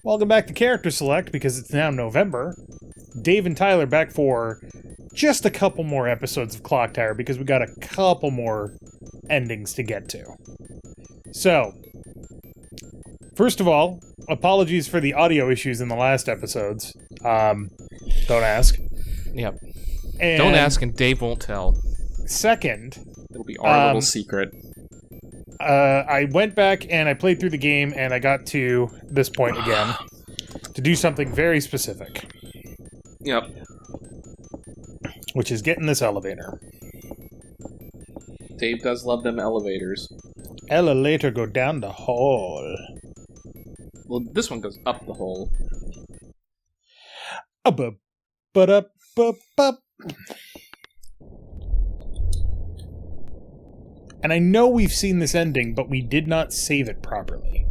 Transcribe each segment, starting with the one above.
Welcome back to Character Select, because it's now November. Dave and Tyler back for just a couple more episodes of Clock Tower, because we got a couple more endings to get to. So, first of all, apologies for the audio issues in the last episodes. Don't ask. Yep. And don't ask, and Dave won't tell. Second, it'll be our little secret. I went back and I played through the game, and I got to this point again to do something very specific. Yep. Which is get in this elevator. Dave does love them elevators. Elevator go down the hall. Well, this one goes up the hole. Up. And I know we've seen this ending, but we did not save it properly.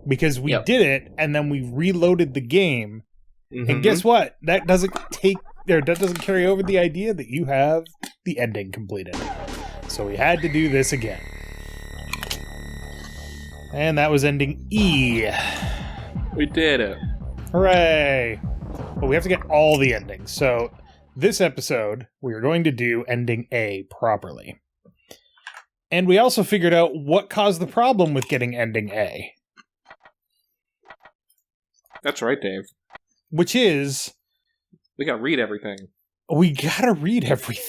Because we did it, and then we reloaded the game, and guess what? That doesn't carry over the idea that you have the ending completed. So we had to do this again. And that was ending E. We did it. Hooray! But we have to get all the endings. So this episode, we are going to do ending A properly. And we also figured out what caused the problem with getting ending A. That's right, Dave. Which is... we gotta read everything. We gotta read everything.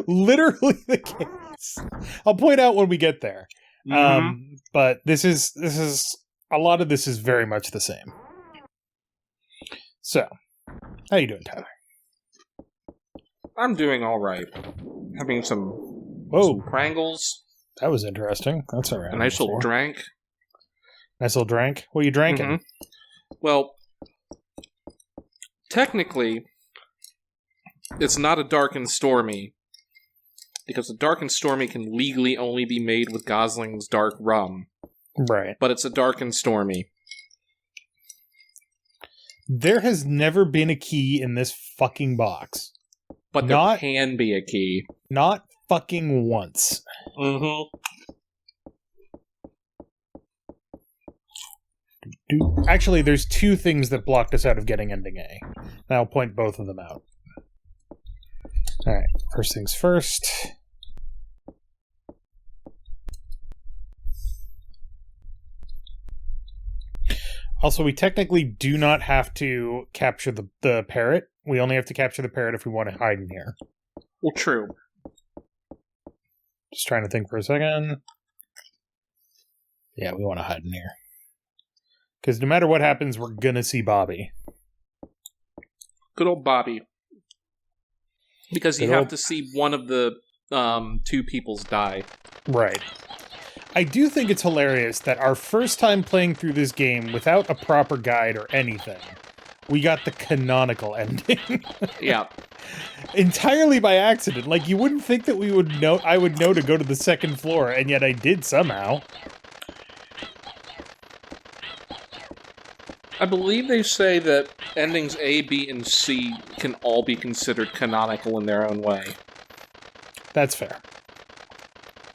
Literally the case. I'll point out when we get there. But this is a lot of this is very much the same. So, how you doing, Tyler? I'm doing all right. Having some Prangles. That was interesting. That's all right. A nice little drink. Nice little drink. What are you drinking? Well, technically, it's not a Dark and Stormy, because a Dark and Stormy can legally only be made with Gosling's dark rum. Right. But it's a Dark and Stormy. There has never been a key in this fucking box. But there can be a key. Not fucking once. Actually, there's two things that blocked us out of getting ending A. And I'll point both of them out. Alright, first things first. Also, we technically do not have to capture the parrot. We only have to capture the parrot if we want to hide in here. Well, true. Just trying to think for a second. Yeah, we want to hide in here. Because no matter what happens, we're gonna see Bobby. Good old Bobby. Because you have to see one of the two peoples die. Right. I do think it's hilarious that our first time playing through this game without a proper guide or anything, we got the canonical ending. Yeah. Entirely by accident. Like, you wouldn't think that I would know to go to the second floor, and yet I did somehow. I believe they say that endings A, B, and C can all be considered canonical in their own way. That's fair.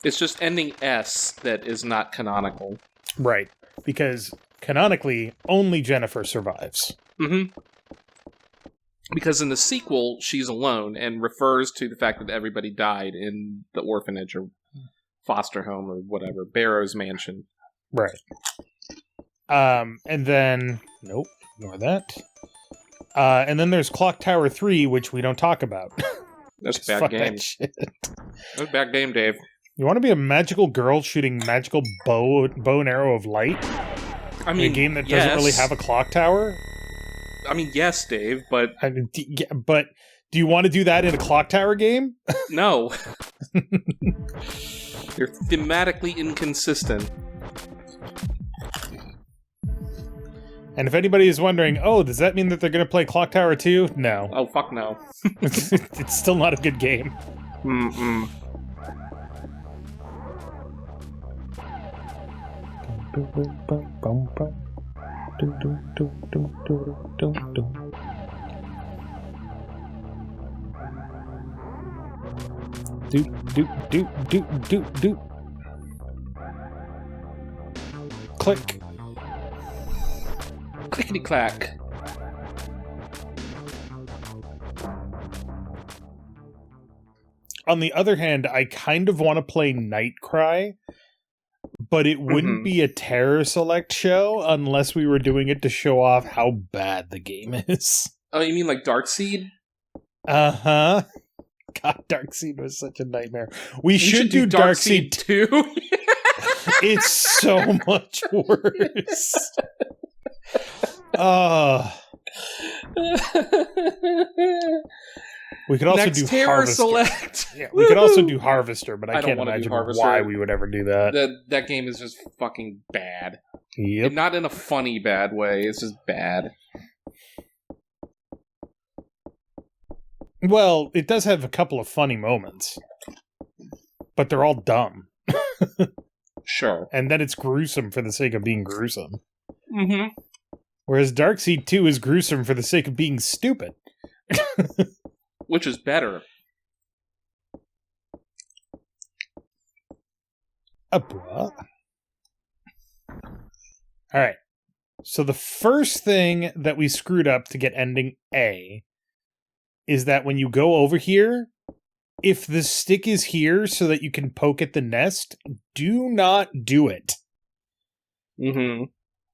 It's just ending S that is not canonical. Right. Because, canonically, only Jennifer survives. Because in the sequel, she's alone and refers to the fact that everybody died in the orphanage or foster home or whatever, Barrow's mansion. Right. And then... nope, ignore that. And then there's Clock Tower 3, which we don't talk about. That's a bad game. That's a bad game, Dave. You want to be a magical girl shooting magical bow and arrow of light? I mean, in a game that doesn't really have a clock tower? I mean, yes, Dave, but... but do you want to do that in a clock tower game? No. You're thematically inconsistent. And if anybody is wondering, does that mean that they're going to play Clock Tower 2? No. Oh, fuck no. It's still not a good game. Click. Clickety-clack. On the other hand, I kind of want to play Nightcry, but it wouldn't be a CharacterSelect show unless we were doing it to show off how bad the game is. Oh, you mean like Darkseid? Uh-huh. God, Darkseid was such a nightmare. We You should do Darkseid too. It's so much worse. We could also Next do Harvester. Select. Yeah, we could also do Harvester, but I don't can't wanna do imagine Harvester. why we would ever do that. That game is just fucking bad. Yep. And not in a funny bad way. It's just bad. Well, it does have a couple of funny moments, but they're all dumb. Sure. And then it's gruesome for the sake of being gruesome. Mm-hmm. Whereas Darkseid 2 is gruesome for the sake of being stupid. Which is better. Alright. So the first thing that we screwed up to get ending A is that when you go over here, if the stick is here so that you can poke at the nest, do not do it. Mm-hmm.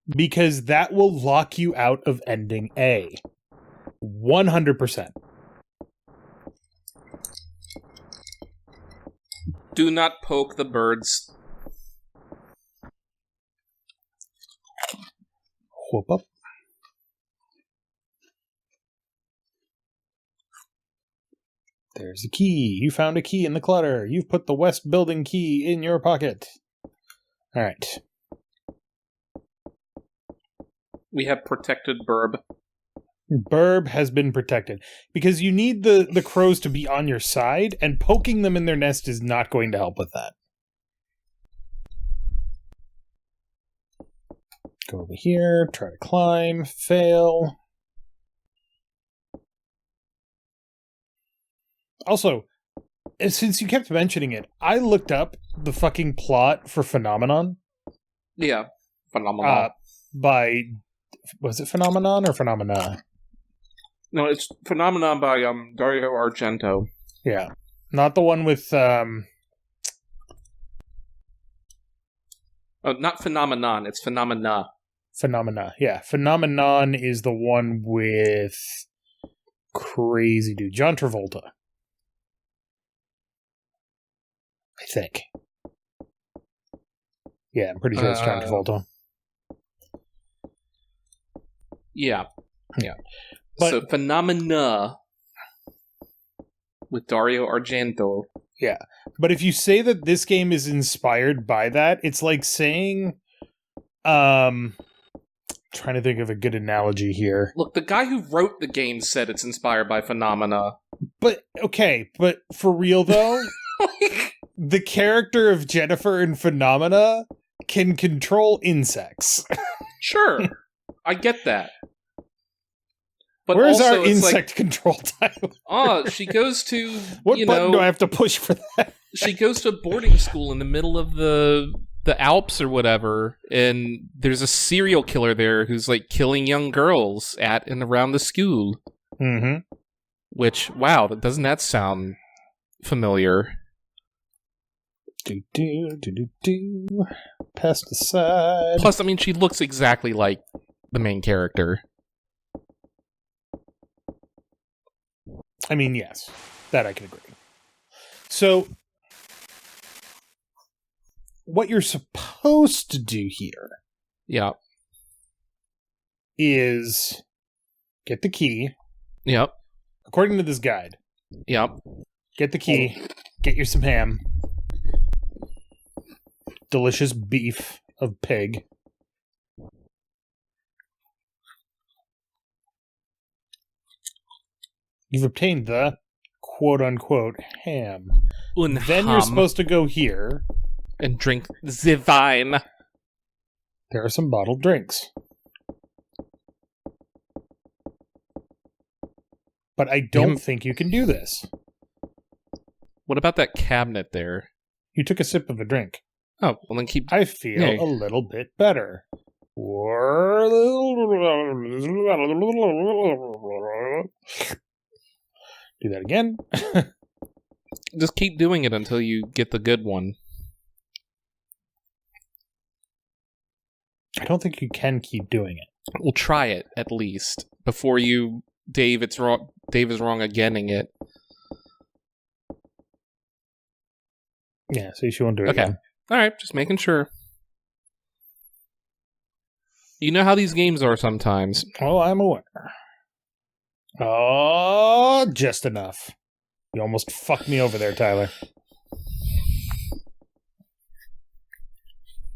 Because that will lock you out of ending A. 100%. Do not poke the birds. Whoop up. There's a key. You found a key in the clutter. You've put the west building key in your pocket. Alright. We have protected Burb. Burb has been protected. Because you need the crows to be on your side, and poking them in their nest is not going to help with that. Go over here, try to climb, fail. Also, since you kept mentioning it, I looked up the fucking plot for Phenomenon. Yeah. Phenomenon. By... Was it Phenomenon or Phenomena? No, it's Phenomenon by Dario Argento. Yeah. Not the one with... Oh, not Phenomenon, it's Phenomena. Phenomena, yeah. Phenomenon is the one with... Crazy dude. John Travolta. I think. Yeah, I'm pretty sure it's John Travolta. Yeah. Yeah. But, so, Phenomena with Dario Argento. Yeah. But if you say that this game is inspired by that, it's like saying... trying to think of a good analogy here. Look, the guy who wrote the game said it's inspired by Phenomena. But, okay, but for real though, the character of Jennifer in Phenomena can control insects. Sure. I get that. But where's also, our insect control title? She goes to, what button do I have to push for that? She goes to boarding school in the middle of the Alps or whatever, and there's a serial killer there who's like killing young girls at and around the school. Mm-hmm. Which, wow, doesn't that sound familiar? Do. Pesticide. Plus, I mean, she looks exactly like the main character. I mean, yes. That I can agree. So, what you're supposed to do here, Yeah. is get the key. Yep. According to this guide. Yep. Get the key. Get you some ham. Delicious beef of pig. You've obtained the quote-unquote ham. Then you're supposed to go here. And drink the wine. There are some bottled drinks. But I don't think you can do this. What about that cabinet there? You took a sip of a drink. Oh, well then keep... I feel a little bit better. Do that again. Just keep doing it until you get the good one. I don't think you can keep doing it. We'll try it at least before you, Dave. It's wrong. Dave is wrong again-ing it. Yeah, so you won't do it again. All right, just making sure. You know how these games are sometimes. Oh, I'm aware. Oh, just enough. You almost fucked me over there, Tyler.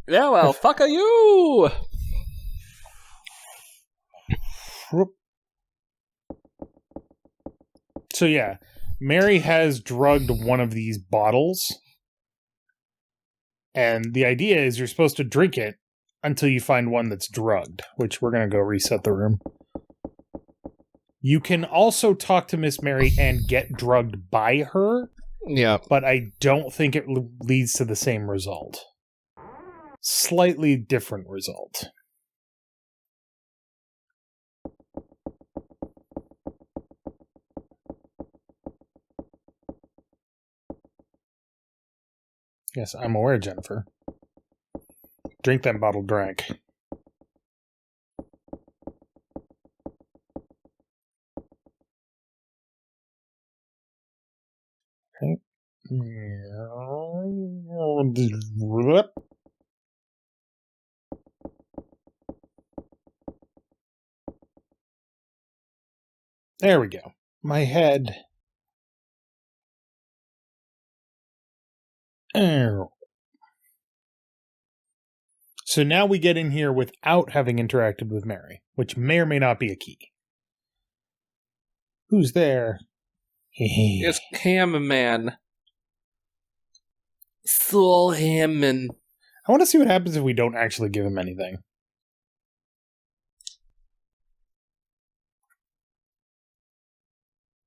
Yeah, well, fuck are you? So yeah, Mary has drugged one of these bottles. And the idea is you're supposed to drink it until you find one that's drugged, which we're going to go reset the room. You can also talk to Miss Mary and get drugged by her. Yeah. But I don't think it leads to the same result. Slightly different result. Yes, I'm aware, Jennifer. Drink that bottle drank. Okay. There we go. My head. Oh. So now we get in here without having interacted with Mary, which may or may not be a key. Who's there? It's Ham Man. Soul Hammond. I want to see what happens if we don't actually give him anything.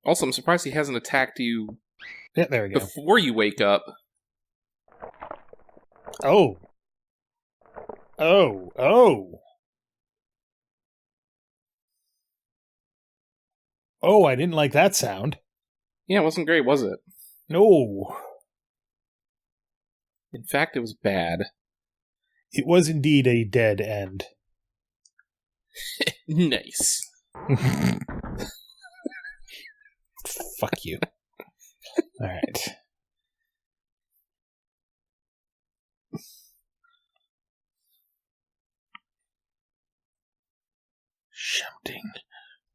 Also, I'm surprised he hasn't attacked you Yeah, there we go. before you wake up. Oh. Oh. Oh. Oh, I didn't like that sound. Yeah, it wasn't great, was it? No. In fact, it was bad. It was indeed a dead end. Nice. Fuck you. Alright. Shouting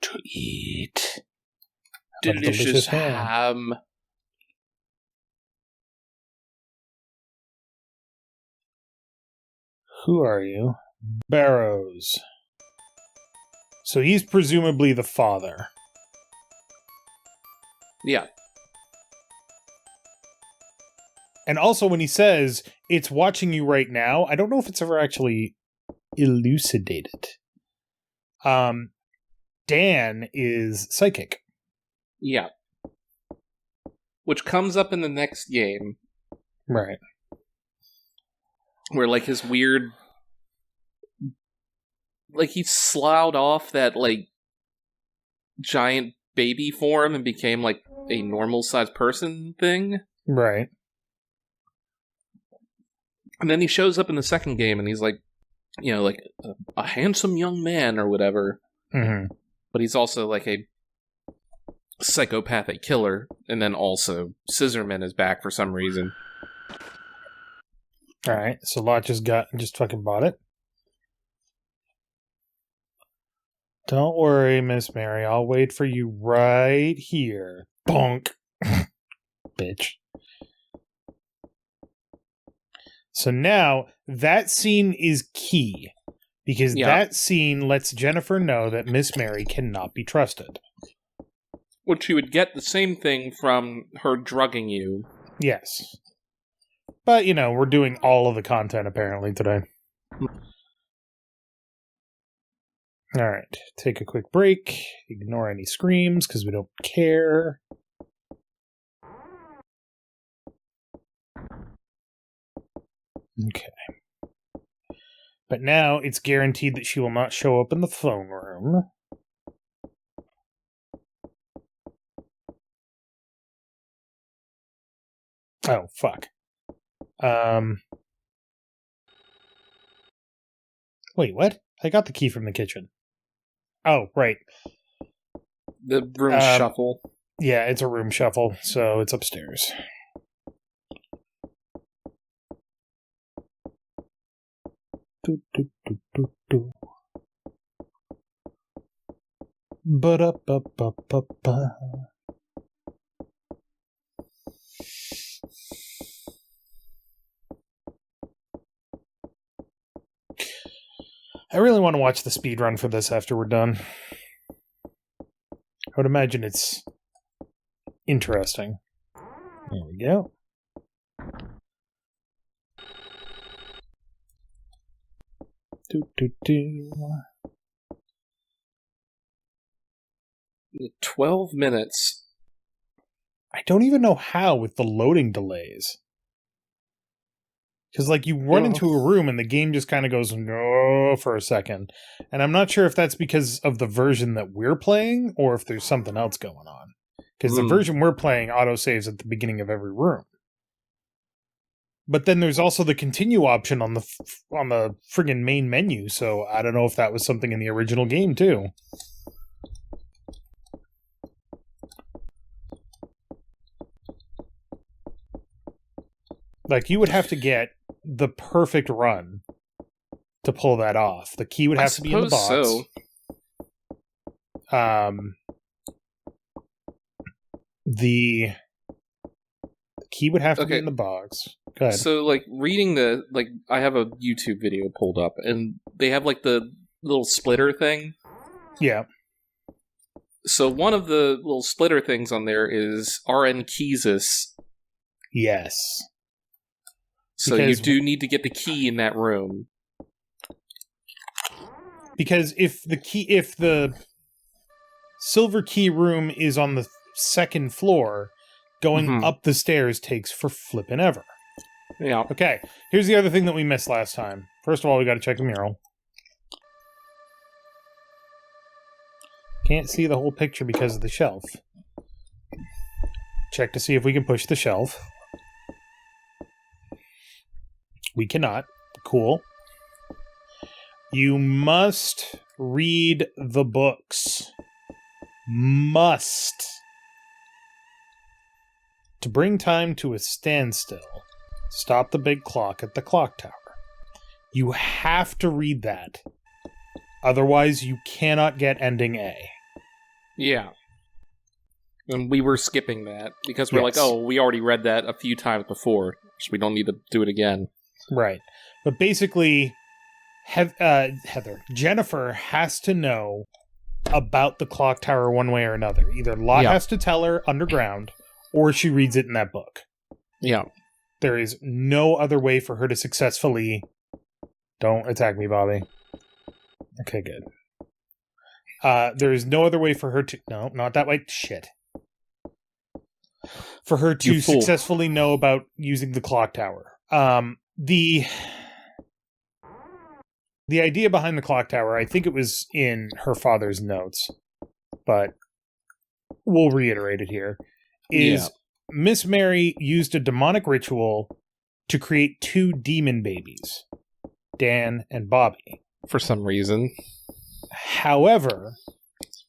to eat. Delicious ham. Who are you? Barrows. So he's presumably the father. Yeah. And also when he says, it's watching you right now, I don't know if it's ever actually elucidated. Dan is psychic. Yeah. Which comes up in the next game. Right. Where, like, his weird... Like, he sloughed off that, like, giant baby form and became, like, a normal-sized person thing. Right. And then he shows up in the second game and he's, like, you know, like, a handsome young man or whatever. Mm-hmm. But he's also, like, a psychopathic killer. And then also, Scissorman is back for some reason. Alright, so Lot just fucking bought it. Don't worry, Miss Mary. I'll wait for you right here. Bonk. Bitch. So now, that scene is key. Because that scene lets Jennifer know that Miss Mary cannot be trusted. Which you would get the same thing from her drugging you. Yes. But, you know, we're doing all of the content apparently today. Alright, take a quick break. Ignore any screams because we don't care. Okay. But now it's guaranteed that she will not show up in the phone room. Oh, fuck. Wait, what? I got the key from the kitchen. Oh, right. The room shuffle. Yeah, it's a room shuffle, so it's upstairs. Do, do, do, do, do. Ba-da-ba-ba-ba-ba. I really want to watch the speed run for this after we're done. I would imagine it's interesting. There we go. Do, do, do. 12 minutes. I don't even know how with the loading delays. Because, like, you run into a room and the game just kind of goes, no, for a second. And I'm not sure if that's because of the version that we're playing or if there's something else going on. Because the version we're playing autosaves at the beginning of every room. But then there's also the continue option on the friggin' main menu, so I don't know if that was something in the original game, too. Like, you would have to get the perfect run to pull that off. The key would have to be in the box. So. The key would have to be in the box. Go ahead. So, like, reading I have a YouTube video pulled up, and they have, like, the little splitter thing. Yeah. So, one of the little splitter things on there is RN Keysis. Yes. So, you do need to get the key in that room. Because if the silver key room is on the second floor, going up the stairs takes for flippin' ever. Yeah. Okay, here's the other thing that we missed last time. First of all, we gotta check the mural. Can't see the whole picture because of the shelf. Check to see if we can push the shelf. We cannot. Cool. You must read the books. Must. To bring time to a standstill, stop the big clock at the clock tower. You have to read that. Otherwise, you cannot get ending A. Yeah. And we were skipping that because we're like, oh, we already read that a few times before, so we don't need to do it again. Right. But basically, Jennifer has to know about the clock tower one way or another. Either Lot has to tell her underground, or she reads it in that book. Yeah. There is no other way for her to successfully... Don't attack me, Bobby. Okay, good. There is no other way for her to... No, not that way. Shit. For her to successfully know about using the clock tower. The idea behind the clock tower, I think it was in her father's notes, but we'll reiterate it here, is Miss Mary used a demonic ritual to create two demon babies, Dan and Bobby. For some reason. However,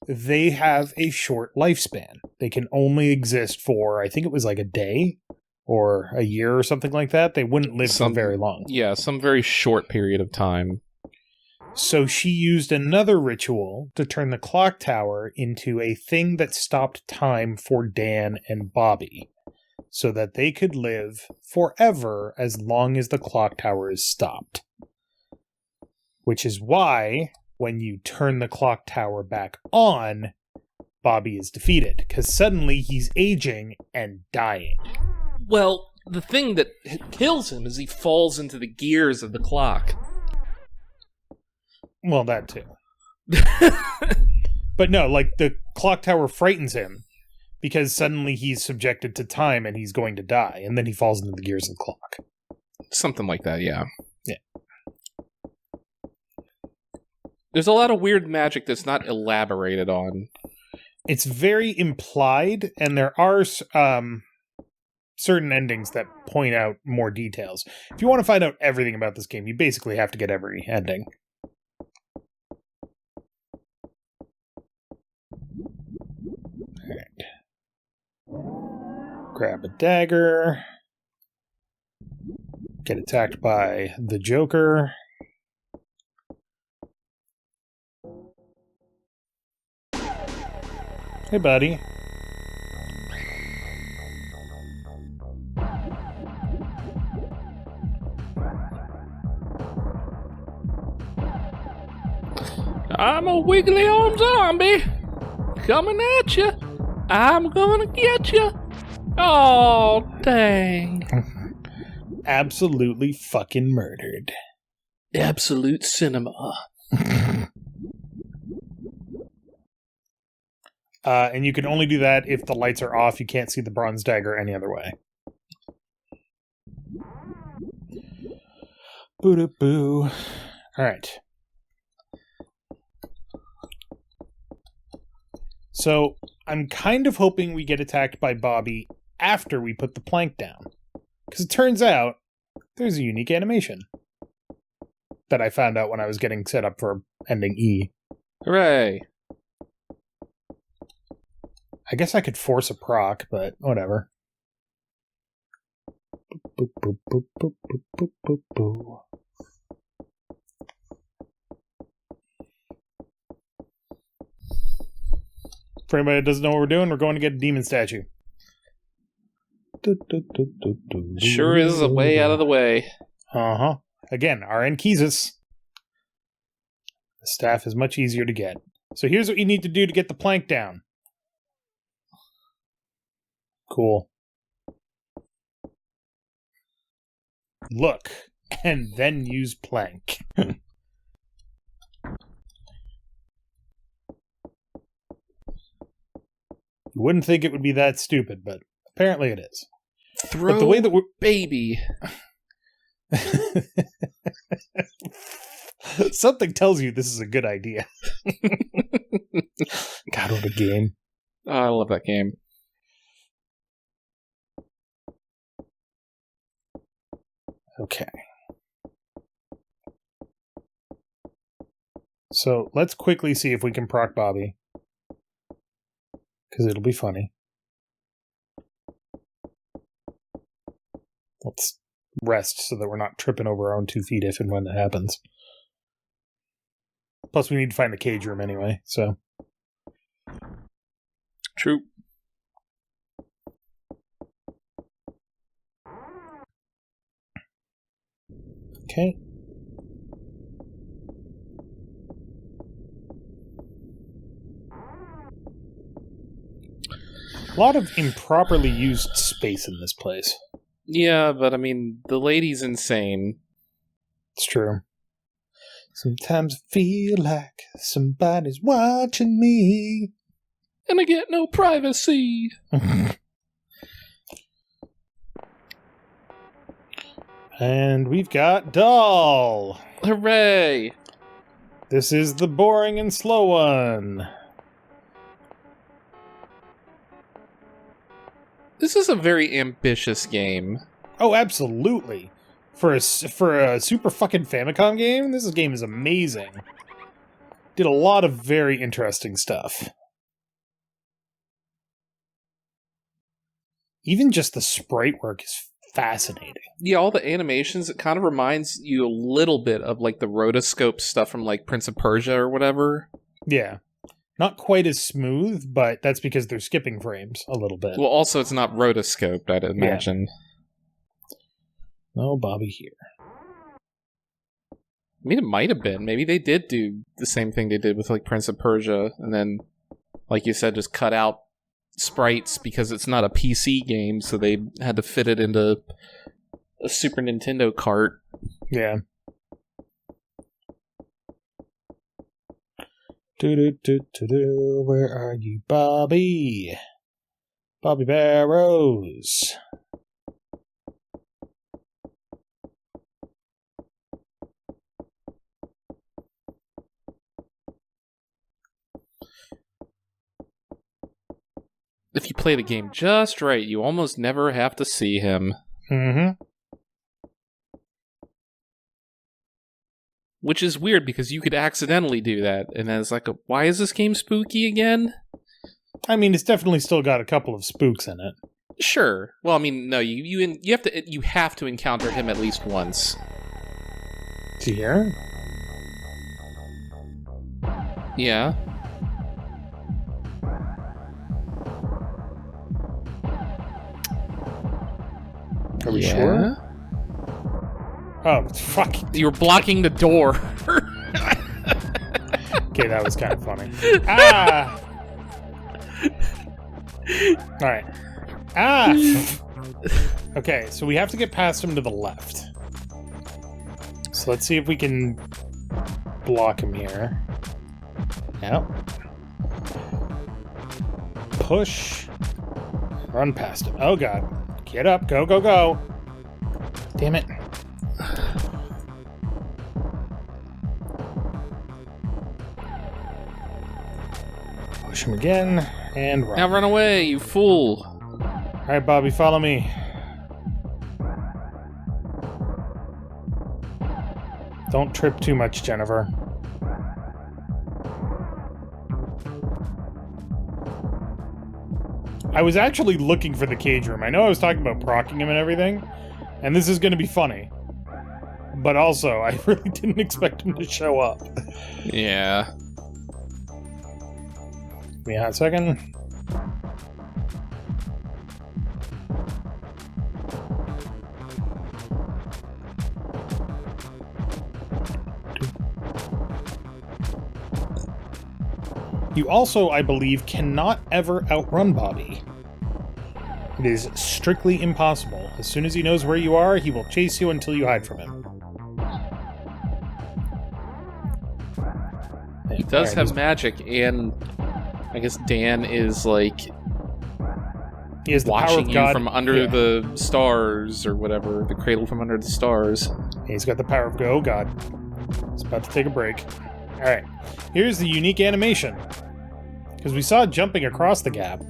they have a short lifespan. They can only exist for, I think it was like a day or a year or something like that. They wouldn't live for very long. Yeah, some very short period of time. So she used another ritual to turn the clock tower into a thing that stopped time for Dan and Bobby, so that they could live forever as long as the clock tower is stopped. Which is why, when you turn the clock tower back on, Bobby is defeated, because suddenly he's aging and dying. Well, the thing that kills him is he falls into the gears of the clock. Well, that too. But no, like, the clock tower frightens him because suddenly he's subjected to time and he's going to die, and then he falls into the gears of the clock. Something like that, yeah. Yeah. There's a lot of weird magic that's not elaborated on. It's very implied, and there are certain endings that point out more details. If you want to find out everything about this game, you basically have to get every ending. Alright. Grab a dagger. Get attacked by the Joker. Hey, buddy. I'm a wiggly arm zombie coming at you. I'm gonna get you. Oh, dang. Absolutely fucking murdered. Absolute cinema. And you can only do that if the lights are off. You can't see the bronze dagger any other way. Boo-da-boo. Alright. So, I'm kind of hoping we get attacked by Bobby after we put the plank down. Because it turns out, there's a unique animation that I found out when I was getting set up for ending E. Hooray. I guess I could force a proc, but whatever. Boop, boop, boop, boop, boop, boop, boop, boop. For anybody that doesn't know what we're doing, we're going to get a demon statue. Sure is a way out of the way. Uh-huh. Again, RN Keezus. The staff is much easier to get. So here's what you need to do to get the plank down. Cool. Look, and then use plank. You wouldn't think it would be that stupid, but apparently it is. Throw but the way that we're baby. Something tells you this is a good idea. God, what a game. Oh, I love that game. Okay. So let's quickly see if we can proc Bobby. Because it'll be funny. Let's rest so that we're not tripping over our own 2 feet if and when that happens. Plus, we need to find the cage room anyway, so. True. Okay. A lot of improperly used space in this place. Yeah, but I mean, the lady's insane. It's true. Sometimes I feel like somebody's watching me. And I get no privacy. And we've got Doll. Hooray! This is the boring and slow one. This is a very ambitious game. Oh, absolutely. For a super fucking Famicom game, this game is amazing. Did a lot of very interesting stuff. Even just the sprite work is fascinating. Yeah, all the animations, it kind of reminds you a little bit of like the rotoscope stuff from like Prince of Persia or whatever. Yeah. Not quite as smooth, but that's because they're skipping frames a little bit. Well, also it's not rotoscoped, I'd imagine. No Bobby here. I mean, it might have been. Maybe they did do the same thing they did with like Prince of Persia, and then, like you said, just cut out sprites because it's not a PC game, so they had to fit it into a Super Nintendo cart. Yeah. Do-do-do-do-do. Where are you, Bobby? Bobby Barrows. if you play the game just right, you almost never have to see him. Mm-hmm. Which is weird because you could accidentally do that, and then it's like, why is this game spooky again? I mean, it's definitely still got a couple of spooks in it. Sure. Well, I mean, no, you have to encounter him at least once. Is he here? Yeah. Are we sure? Oh, fuck. You're blocking the door. Okay, that was kind of funny. Ah! Alright. Ah! Okay, so we have to get past him to the left. So let's see if we can block him here. Yep. Push. Run past him. Oh, God. Get up. Go, go, go. Damn it. Push him again, and run. Now run away, you fool. Alright, Bobby, follow me. Don't trip too much, Jennifer. I was actually looking for the cage room. I know I was talking about procking him and everything, and this is going to be funny. But also, I really didn't expect him to show up. Yeah. Give me a second. You also, I believe, cannot ever outrun Bobby. It is strictly impossible. As soon as he knows where you are, he will chase you until you hide from him. He does have magic, and I guess Dan is like he has the power watching of you God from under the stars or whatever, the cradle from under the stars. He's got the power of go. Oh, God. He's about to take a break. Alright. Here's the unique animation. Because we saw it jumping across the gap.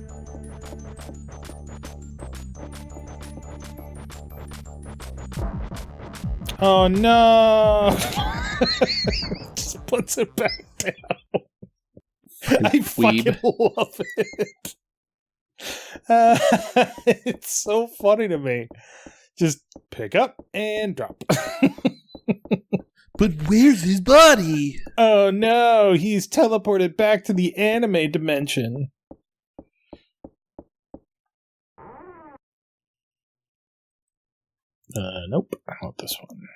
Oh, no! Just puts it back down. I fucking love it. It's so funny to me. Just pick up and drop. But where's his body? Oh no, he's teleported back to the anime dimension. Nope. I want this one.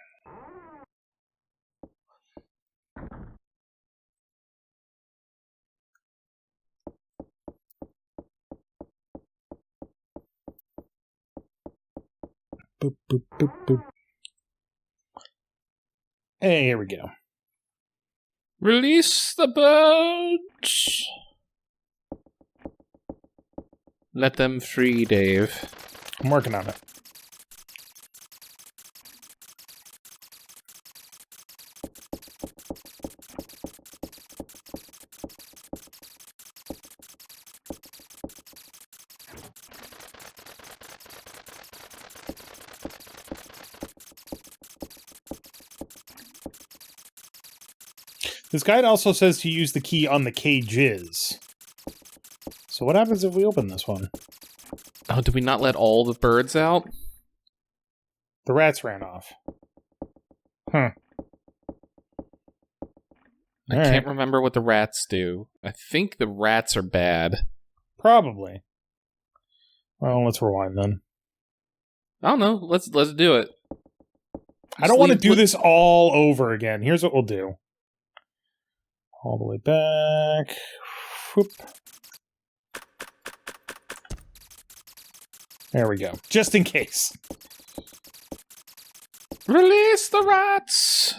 Boop, boop, boop, boop. Hey, here we go. Release the birds. Let them free, Dave. I'm working on it. This guide also says to use the key on the cages. So what happens if we open this one? Oh, did we not let all the birds out? The rats ran off. Huh. I can't remember what the rats do. I think the rats are bad. Probably. Well, let's rewind then. I don't know. Let's do it. I don't want to do this all over again. Here's what we'll do. All the way back. Whoop. There we go. Just in case. Release the rats!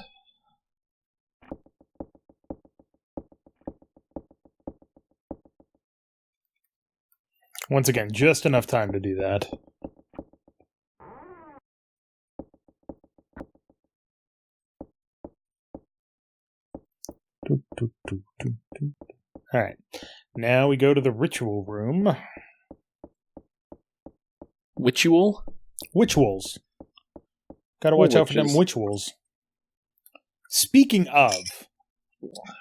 Once again, just enough time to do that. Alright. Now we go to the ritual room. Witchual? Witch wolves. Gotta watch out for them witch wolves. Speaking of,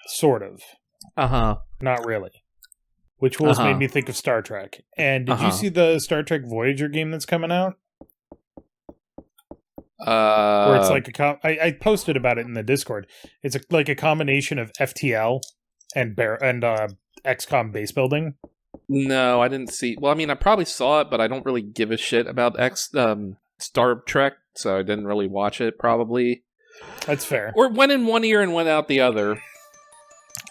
sort of. Uh-huh. Not really. Witch wolves made me think of Star Trek. And did you see the Star Trek Voyager game that's coming out? Where it's like I posted about it in the Discord. It's like a combination of FTL and XCOM base building. No, I didn't see. Well, I mean, I probably saw it, but I don't really give a shit about Star Trek, so I didn't really watch it. Probably that's fair. Or went in one ear and went out the other.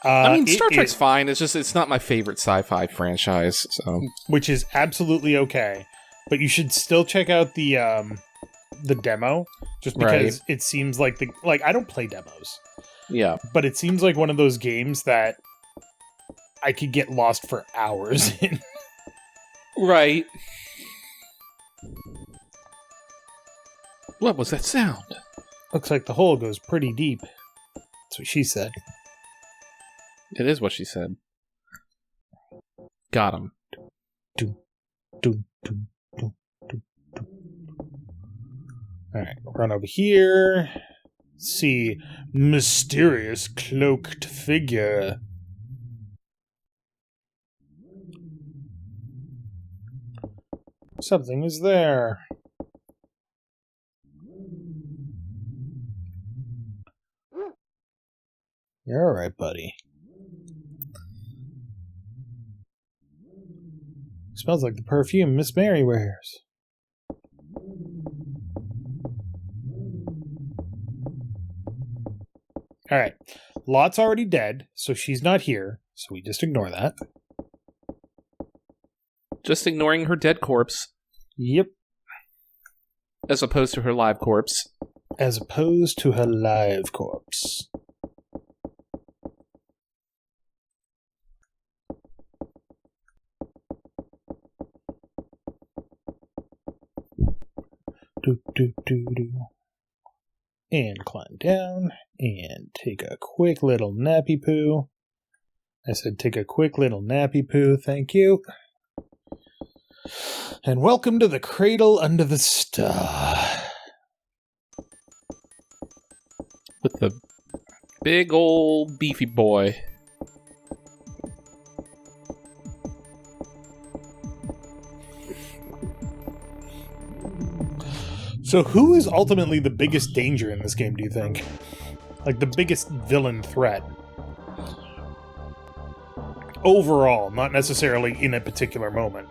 I mean, Star Trek's fine. It's just it's not my favorite sci-fi franchise, so which is absolutely okay. But you should still check out the demo, just because it seems like I don't play demos. Yeah, but it seems like one of those games that I could get lost for hours in. Right. What was that sound? Looks like the hole goes pretty deep. That's what she said. It is what she said. Got him. Alright, run over here. See mysterious cloaked figure. Something is there. You're alright, buddy. Smells like the perfume Miss Mary wears. Alright. Lot's already dead, so she's not here, so we just ignore that. Just ignoring her dead corpse. Yep. As opposed to her live corpse. As opposed to her live corpse. And climb down and take a quick little nappy poo. I said take a quick little nappy poo, thank you. And welcome to the cradle under the star. With the big old beefy boy. So who is ultimately the biggest danger in this game, do you think? Like, the biggest villain threat? Overall, not necessarily in a particular moment.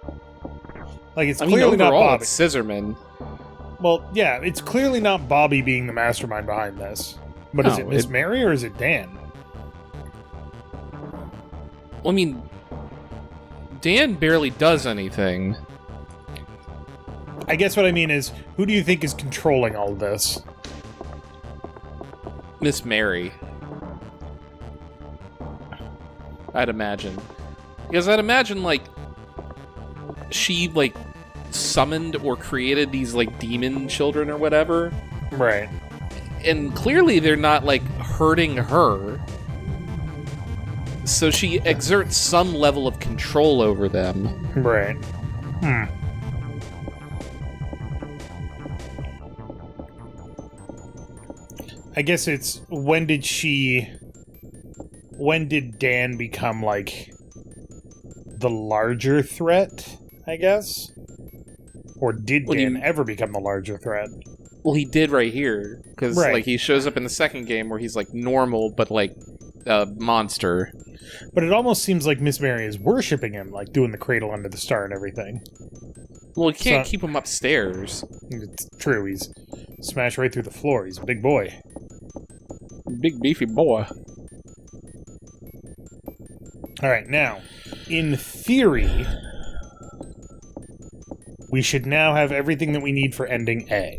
Like, it's clearly not Bobby. It's Scissorman. Well, yeah, it's clearly not Bobby being the mastermind behind this. But is it Miss Mary or is it Dan? Well, I mean, Dan barely does anything. I guess what I mean is, who do you think is controlling all of this? Miss Mary. I'd imagine. Because I'd imagine, like, she, like, summoned or created these, like, demon children or whatever. Right. And clearly they're not, like, hurting her. So she exerts some level of control over them. Right. I guess it's, when did Dan become, like, the larger threat, I guess? Or did Dan ever become the larger threat? Well, he did right here. Because, like, he shows up in the second game where he's, like, normal, but, like, a monster. But it almost seems like Miss Mary is worshipping him, like, doing the cradle under the star and everything. Well, he can't keep him upstairs. It's true, he's smashed right through the floor. He's a big boy. Big beefy boy. Alright, now, in theory, we should now have everything that we need for ending A.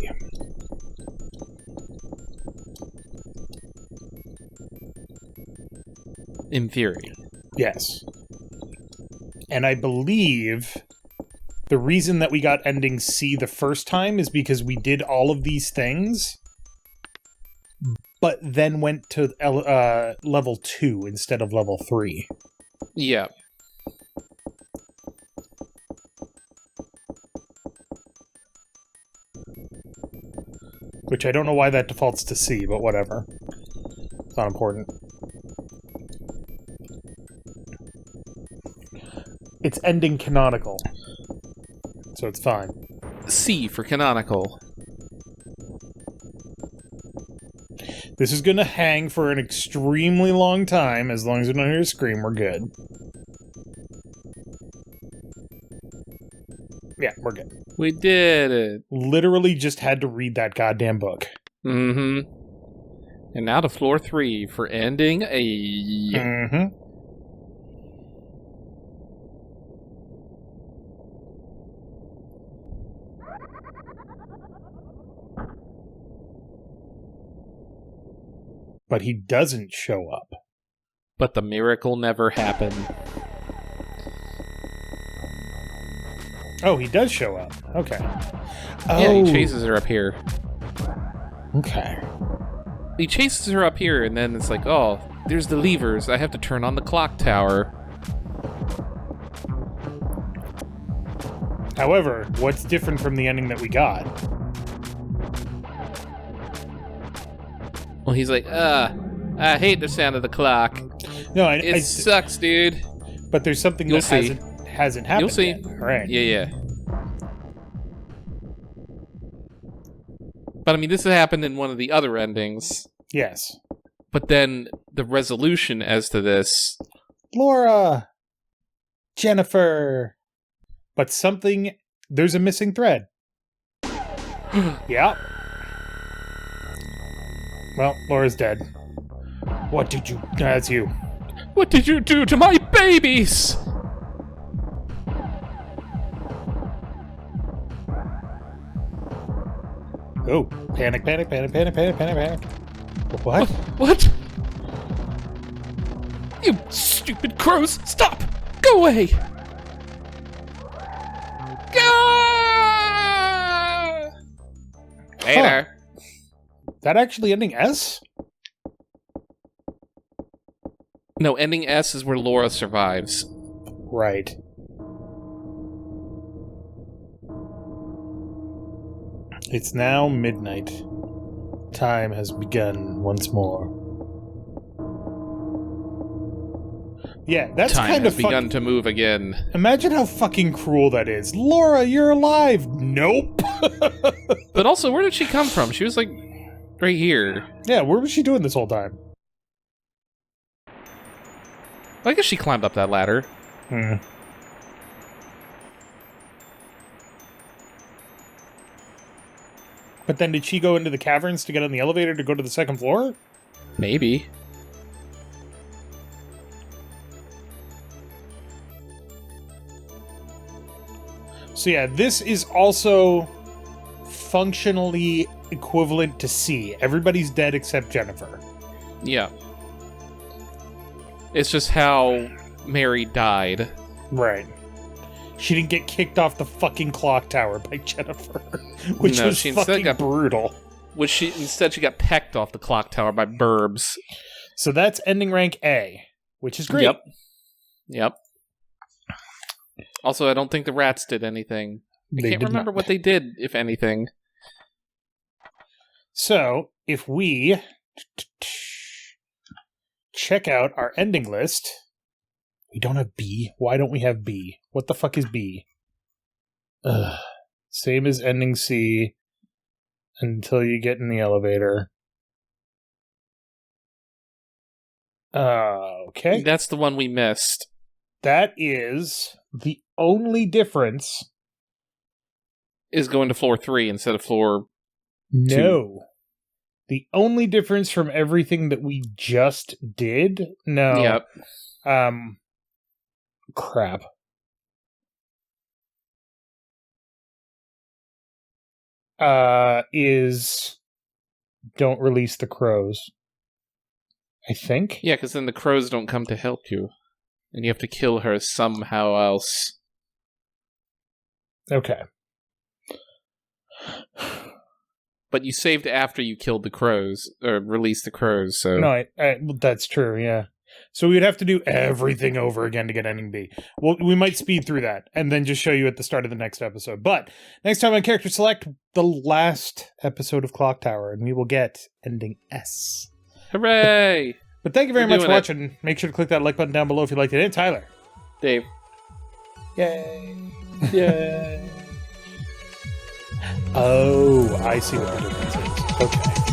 In theory. Yes. And I believe the reason that we got ending C the first time is because we did all of these things, but then went to level 2 instead of level 3. Yeah. Which I don't know why that defaults to C, but whatever. It's not important. It's ending canonical. So it's fine. C for canonical. This is gonna hang for an extremely long time. As long as we don't hear a scream, we're good. Yeah, we're good. We did it. Literally just had to read that goddamn book. Mm-hmm. And now to floor 3 for ending A. Mm-hmm. But he doesn't show up. But the miracle never happened. Oh, he does show up. Okay. Yeah, he chases her up here. Okay. He chases her up here, and then it's like, oh, there's the levers. I have to turn on the clock tower. However, what's different from the ending that we got? Well, he's like, I hate the sound of the clock. No, It sucks, dude. But there's something You'll that see. hasn't happened You'll see. yet. All right. Yeah. But I mean, this happened in one of the other endings. Yes. But then the resolution as to this. Laura! Jennifer! But there's a missing thread. Yeah. Well, Laura's dead. What did you... That's you. What did you do to my babies? Oh, panic, panic, panic, panic, panic, panic, panic. What? What? You stupid crows! Stop! Go away! Ah! Hey there. That actually ending S? No, ending S is where Laura survives. Right. It's now midnight. Time has begun once more. Yeah, that's Time kind has of begun to move again. Imagine how fucking cruel that is. Laura, you're alive. Nope. But also, where did she come from? She was like right here. Yeah, where was she doing this whole time? I guess she climbed up that ladder. Hmm. But then did she go into the caverns to get on the elevator to go to the second floor? Maybe. So yeah, this is also functionally equivalent to C. Everybody's dead except Jennifer. Yeah. It's just how Mary died. Right. She didn't get kicked off the fucking clock tower by Jennifer, which No, was she instead fucking got- brutal. Instead she got pecked off the clock tower by Burbs. So that's ending rank A, which is great. Yep. Also, I don't think the rats did anything. I They can't did remember not. what they did, if anything. So if we check out our ending list, we don't have B. Why don't we have B? What the fuck is B? Ugh. Same as ending C until you get in the elevator. Okay. That's the one we missed. That is the only difference. Is going to floor 3 instead of floor... No. The only difference from everything that we just did? No. Yep. Crap. Is don't release the crows. I think. Yeah, because then the crows don't come to help you. And you have to kill her somehow else. Okay. But you saved after you killed the crows, or released the crows, so... No, I that's true, yeah. So we would have to do everything over again to get ending B. Well, we might speed through that and then just show you at the start of the next episode. But next time on Character Select, the last episode of Clock Tower, and we will get ending S. Hooray! But thank you very We're much for doing it. watching. Make sure to click that like button down below if you liked it. And Tyler. Dave. Yay. Yay. Oh, I see what the difference is. Okay.